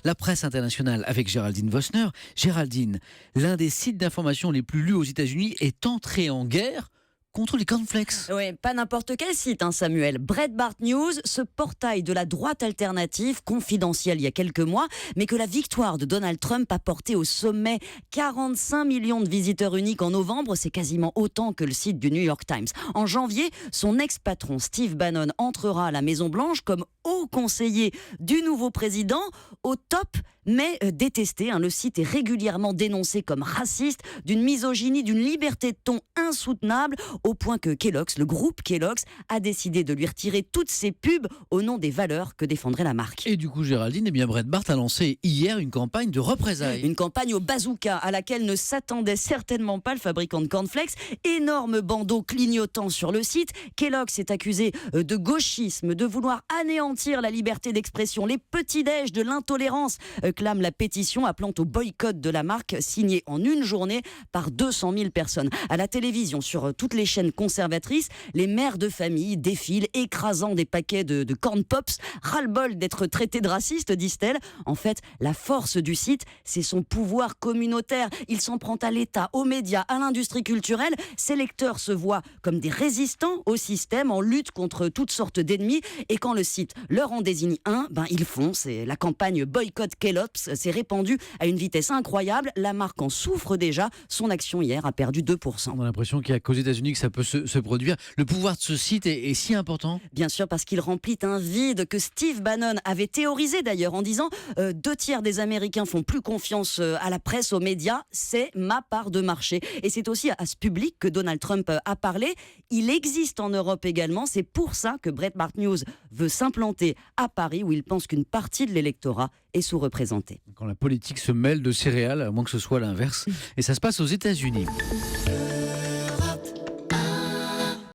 La presse internationale avec Géraldine Vossner. Géraldine, l'un des sites d'information les plus lus aux États-Unis est entré en guerre contre les cornflakes. Oui, pas n'importe quel site, Samuel. Breitbart News, ce portail de la droite alternative, confidentiel il y a quelques mois, mais que la victoire de Donald Trump a porté au sommet. 45 millions de visiteurs uniques en novembre, c'est quasiment autant que le site du New York Times. En janvier, son ex-patron Steve Bannon entrera à la Maison-Blanche comme haut conseiller du nouveau président, au top mais détesté. Le site est régulièrement dénoncé comme raciste, d'une misogynie, d'une liberté de ton insoutenable, au point que Kellogg's, le groupe Kellogg's, a décidé de lui retirer toutes ses pubs au nom des valeurs que défendrait la marque. Et du coup, Géraldine, Breitbart a lancé hier une campagne de représailles. Une campagne au bazooka à laquelle ne s'attendait certainement pas le fabricant de cornflakes. Énorme bandeau clignotant sur le site. Kellogg's est accusé de gauchisme, de vouloir anéantir la liberté d'expression. Les petits-déj de l'intolérance, clame la pétition appelant au boycott de la marque, signée en une journée par 200 000 personnes. À la télévision, sur toutes les chaînes conservatrices, les mères de famille défilent, écrasant des paquets de corn pops. Ras-le-bol d'être traités de racistes, disent-elles. En fait, la force du site, c'est son pouvoir communautaire. Il s'en prend à l'État, aux médias, à l'industrie culturelle. Ses lecteurs se voient comme des résistants au système, en lutte contre toutes sortes d'ennemis. Et quand le site leur en désigne un, ils foncent. Et la campagne boycott Kellogg's s'est répandue à une vitesse incroyable. La marque en souffre déjà. Son action hier a perdu 2%. On a l'impression qu'il n'y a qu'aux États-Unis que ça peut se produire. Le pouvoir de ce site est si important. Bien sûr, parce qu'il remplit un vide que Steve Bannon avait théorisé d'ailleurs en disant 2/3 des Américains font plus confiance à la presse, aux médias. C'est ma part de marché. Et c'est aussi à ce public que Donald Trump a parlé. Il existe en Europe également. C'est pour ça que Breitbart News veut s'implanter à Paris, où il pense qu'une partie de l'électorat est sous-représentée. Quand la politique se mêle de céréales, à moins que ce soit l'inverse. Et ça se passe aux États-Unis.